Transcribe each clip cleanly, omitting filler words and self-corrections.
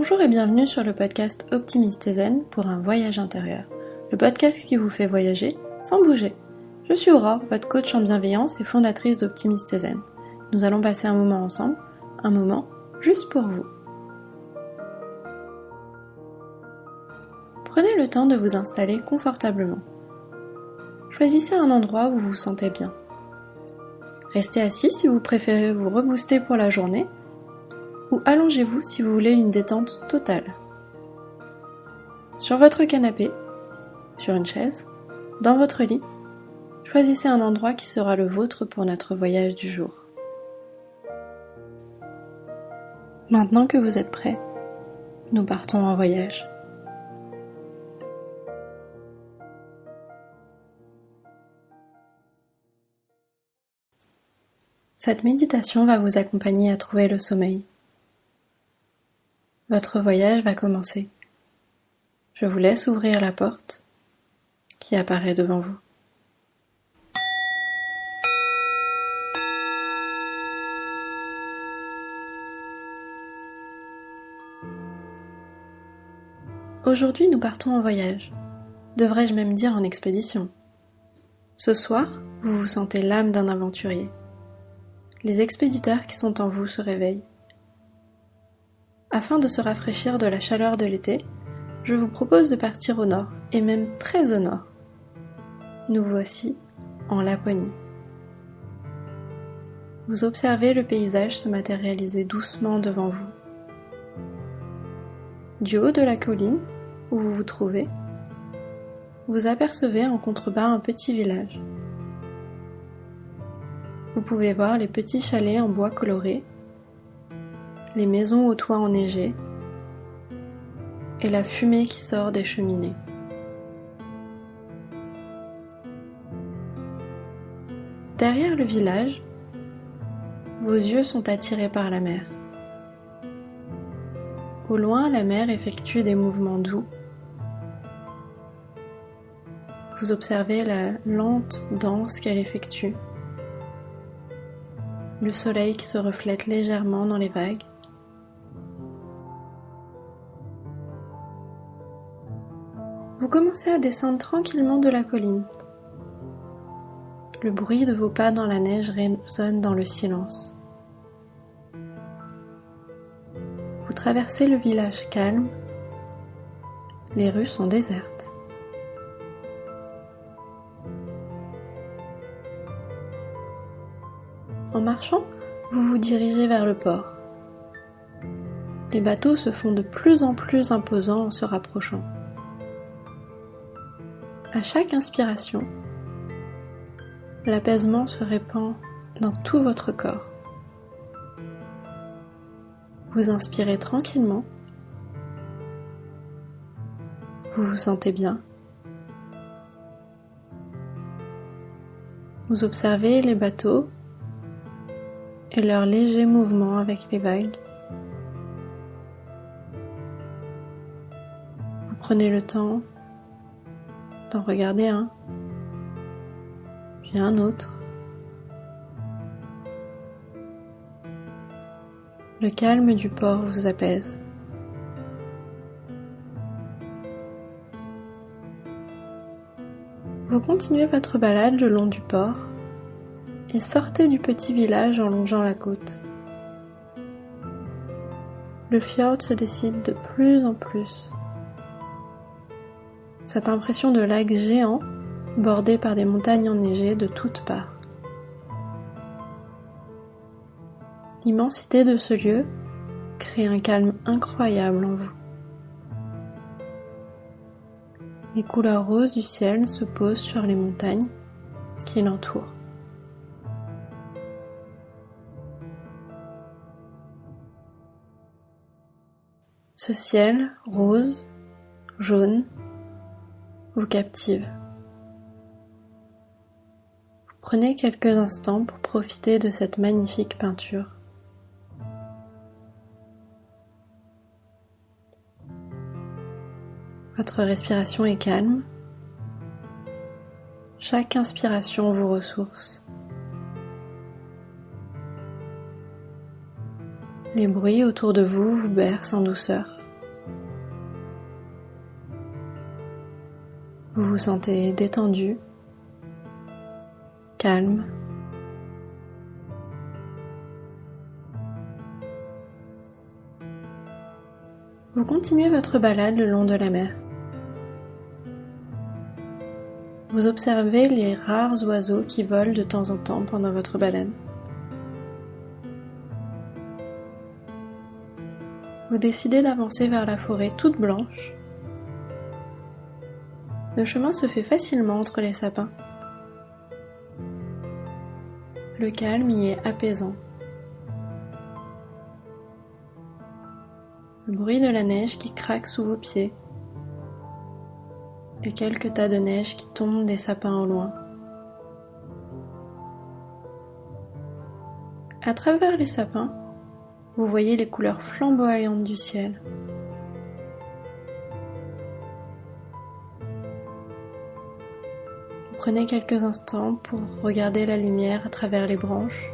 Bonjour et bienvenue sur le podcast Optimiste et Zen pour un voyage intérieur. Le podcast qui vous fait voyager sans bouger. Je suis Aurore, votre coach en bienveillance et fondatrice d'Optimiste et Zen. Nous allons passer un moment ensemble, un moment juste pour vous. Prenez le temps de vous installer confortablement. Choisissez un endroit où vous vous sentez bien. Restez assis si vous préférez vous rebooster pour la journée ou allongez-vous si vous voulez une détente totale. Sur votre canapé, sur une chaise, dans votre lit, choisissez un endroit qui sera le vôtre pour notre voyage du jour. Maintenant que vous êtes prêts, nous partons en voyage. Cette méditation va vous accompagner à trouver le sommeil. Votre voyage va commencer. Je vous laisse ouvrir la porte qui apparaît devant vous. Aujourd'hui, nous partons en voyage. Devrais-je même dire en expédition. Ce soir, vous vous sentez l'âme d'un aventurier. Les expéditeurs qui sont en vous se réveillent. Afin de se rafraîchir de la chaleur de l'été, je vous propose de partir au nord, et même très au nord. Nous voici en Laponie. Vous observez le paysage se matérialiser doucement devant vous. Du haut de la colline où vous vous trouvez, vous apercevez en contrebas un petit village. Vous pouvez voir les petits chalets en bois coloré, les maisons aux toits enneigés et la fumée qui sort des cheminées. Derrière le village, vos yeux sont attirés par la mer. Au loin, la mer effectue des mouvements doux. Vous observez la lente danse qu'elle effectue. Le soleil qui se reflète légèrement dans les vagues. Vous commencez à descendre tranquillement de la colline. Le bruit de vos pas dans la neige résonne dans le silence. Vous traversez le village calme. Les rues sont désertes. En marchant, vous vous dirigez vers le port. Les bateaux se font de plus en plus imposants en se rapprochant. À chaque inspiration, l'apaisement se répand dans tout votre corps. Vous inspirez tranquillement. Vous vous sentez bien. Vous observez les bateaux et leurs légers mouvements avec les vagues. Vous prenez le temps d'en regarder un, puis un autre. Le calme du port vous apaise. Vous continuez votre balade le long du port et sortez du petit village en longeant la côte. Le fjord se dessine de plus en plus. Cette impression de lac géant bordé par des montagnes enneigées de toutes parts. L'immensité de ce lieu crée un calme incroyable en vous. Les couleurs roses du ciel se posent sur les montagnes qui l'entourent. Ce ciel rose, jaune, vous captive. Vous prenez quelques instants pour profiter de cette magnifique peinture. Votre respiration est calme. Chaque inspiration vous ressource. Les bruits autour de vous vous bercent en douceur. Vous vous sentez détendu, calme. Vous continuez votre balade le long de la mer. Vous observez les rares oiseaux qui volent de temps en temps pendant votre balade. Vous décidez d'avancer vers la forêt toute blanche. Le chemin se fait facilement entre les sapins. Le calme y est apaisant. Le bruit de la neige qui craque sous vos pieds. Et quelques tas de neige qui tombent des sapins au loin. À travers les sapins, vous voyez les couleurs flamboyantes du ciel. Vous prenez quelques instants pour regarder la lumière à travers les branches,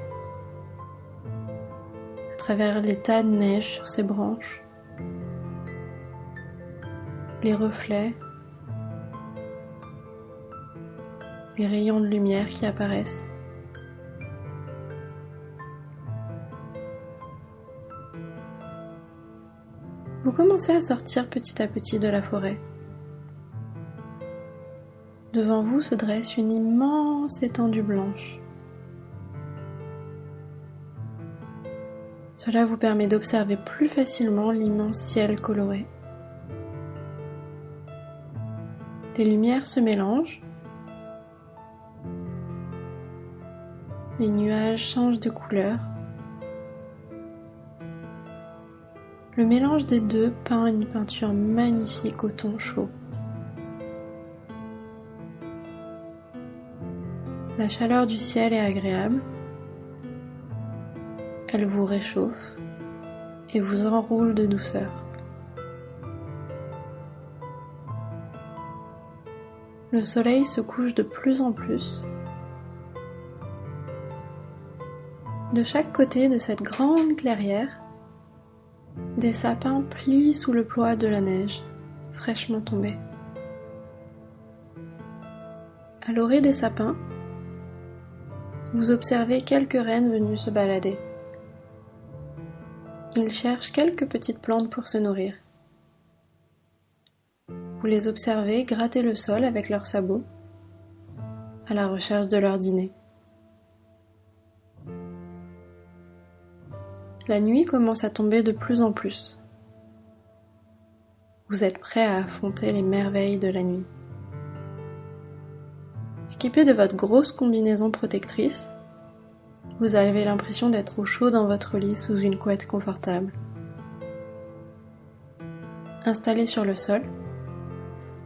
à travers les tas de neige sur ces branches, les reflets, les rayons de lumière qui apparaissent. Vous commencez à sortir petit à petit de la forêt. Devant vous se dresse une immense étendue blanche. Cela vous permet d'observer plus facilement l'immense ciel coloré. Les lumières se mélangent. Les nuages changent de couleur. Le mélange des deux peint une peinture magnifique au ton chaud. La chaleur du ciel est agréable. Elle vous réchauffe et vous enroule de douceur. Le soleil se couche de plus en plus. De chaque côté de cette grande clairière, des sapins plient sous le poids de la neige, fraîchement tombée. À l'orée des sapins, vous observez quelques rennes venues se balader. Ils cherchent quelques petites plantes pour se nourrir. Vous les observez gratter le sol avec leurs sabots, à la recherche de leur dîner. La nuit commence à tomber de plus en plus. Vous êtes prêt à affronter les merveilles de la nuit. Équipé de votre grosse combinaison protectrice, vous avez l'impression d'être au chaud dans votre lit sous une couette confortable. Installé sur le sol,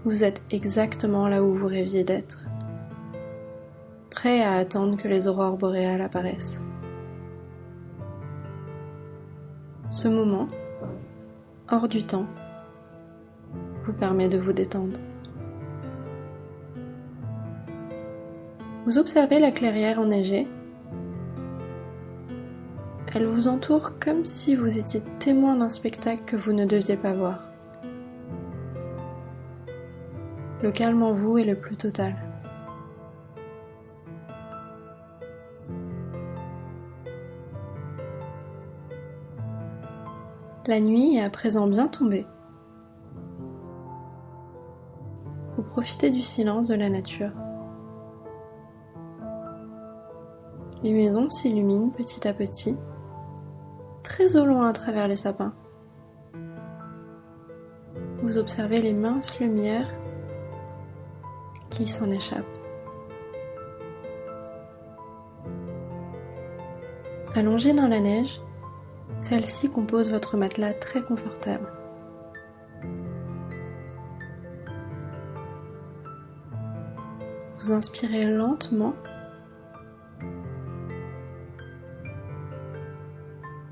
vous êtes exactement là où vous rêviez d'être, prêt à attendre que les aurores boréales apparaissent. Ce moment, hors du temps, vous permet de vous détendre. Vous observez la clairière enneigée. Elle vous entoure comme si vous étiez témoin d'un spectacle que vous ne deviez pas voir. Le calme en vous est le plus total. La nuit est à présent bien tombée. Vous profitez du silence de la nature. Les maisons s'illuminent petit à petit, très au loin à travers les sapins. Vous observez les minces lumières qui s'en échappent. Allongée dans la neige, celle-ci compose votre matelas très confortable. Vous inspirez lentement,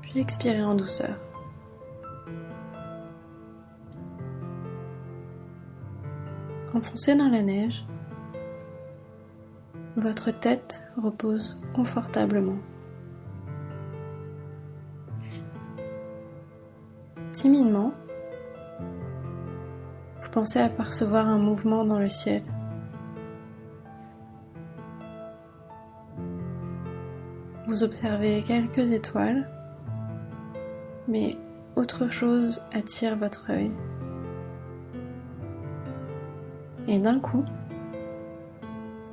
puis expirez en douceur. Enfoncé dans la neige, votre tête repose confortablement. Timidement, vous pensez apercevoir un mouvement dans le ciel. Vous observez quelques étoiles, mais autre chose attire votre œil. Et d'un coup,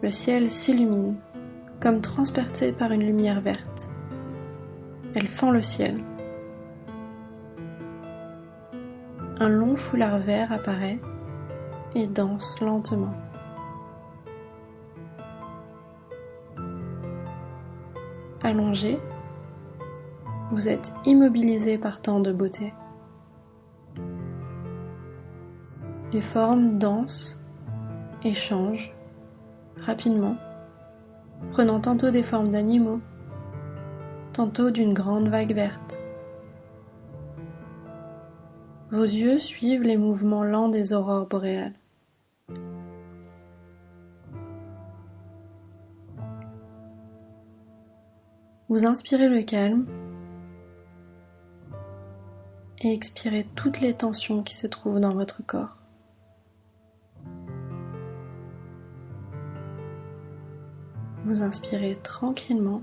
le ciel s'illumine, comme transpercé par une lumière verte. Elle fend le ciel. Un long foulard vert apparaît et danse lentement. Allongé, vous êtes immobilisé par tant de beauté. Les formes dansent et changent rapidement, prenant tantôt des formes d'animaux, tantôt d'une grande vague verte. Vos yeux suivent les mouvements lents des aurores boréales. Vous inspirez le calme et expirez toutes les tensions qui se trouvent dans votre corps. Vous inspirez tranquillement.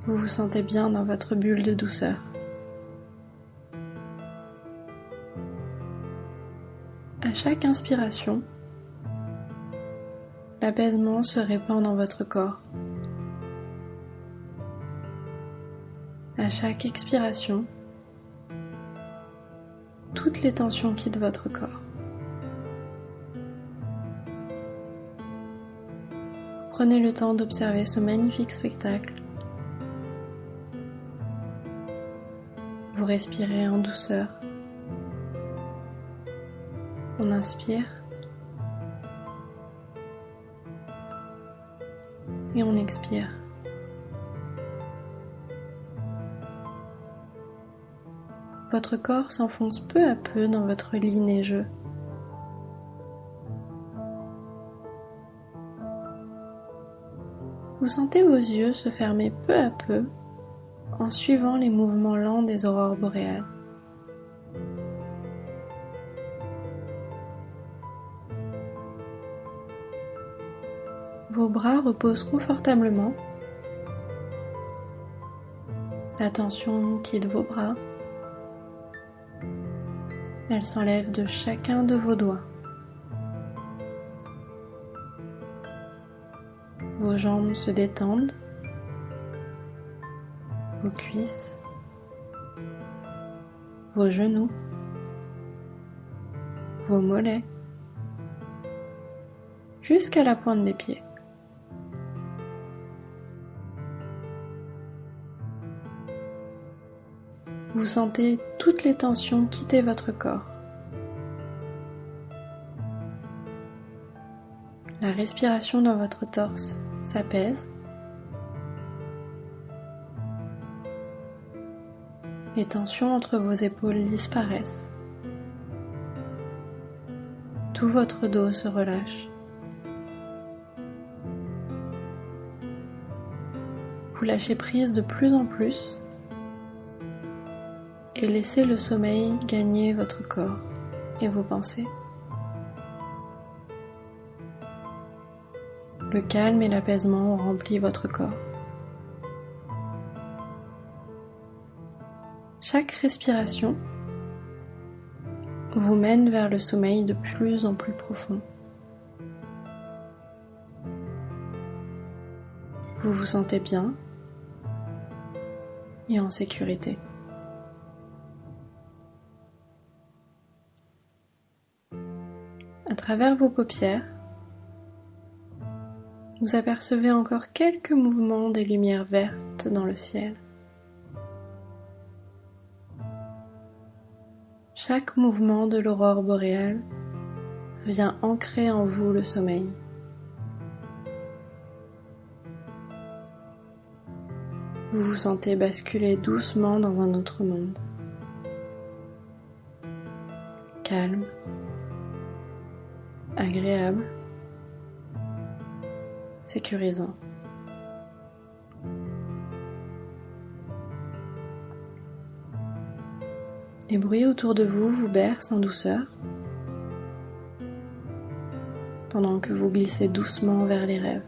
Vous vous sentez bien dans votre bulle de douceur. À chaque inspiration, l'apaisement se répand dans votre corps. À chaque expiration, toutes les tensions quittent votre corps. Prenez le temps d'observer ce magnifique spectacle. Vous respirez en douceur. On inspire et on expire. Votre corps s'enfonce peu à peu dans votre lit neigeux. Vous sentez vos yeux se fermer peu à peu en suivant les mouvements lents des aurores boréales. Vos bras reposent confortablement. La tension quitte vos bras. Elle s'enlève de chacun de vos doigts. Vos jambes se détendent, vos cuisses, vos genoux, vos mollets, jusqu'à la pointe des pieds. Vous sentez toutes les tensions quitter votre corps. La respiration dans votre torse s'apaise. Les tensions entre vos épaules disparaissent. Tout votre dos se relâche. Vous lâchez prise de plus en plus et laissez le sommeil gagner votre corps et vos pensées. Le calme et l'apaisement ont rempli votre corps. Chaque respiration vous mène vers le sommeil de plus en plus profond. Vous vous sentez bien et en sécurité. À travers vos paupières, vous apercevez encore quelques mouvements des lumières vertes dans le ciel. Chaque mouvement de l'aurore boréale vient ancrer en vous le sommeil. Vous vous sentez basculer doucement dans un autre monde. Calme, agréable, sécurisant. Les bruits autour de vous vous bercent en douceur, pendant que vous glissez doucement vers les rêves.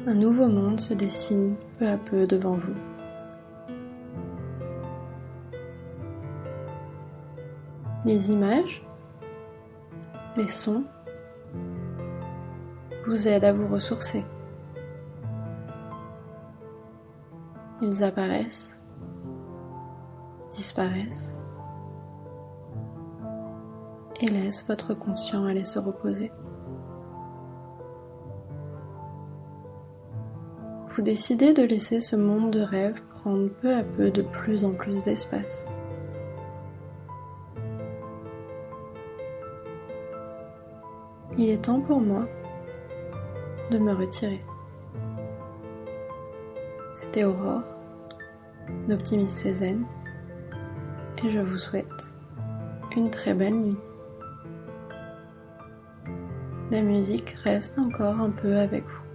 Un nouveau monde se dessine peu à peu devant vous. Les images, les sons vous aident à vous ressourcer. Ils apparaissent, disparaissent et laissent votre conscient aller se reposer. Vous décidez de laisser ce monde de rêve prendre peu à peu de plus en plus d'espace. Il est temps pour moi de me retirer. C'était Aurore d'Optimiste et Zen et je vous souhaite une très belle nuit. La musique reste encore un peu avec vous.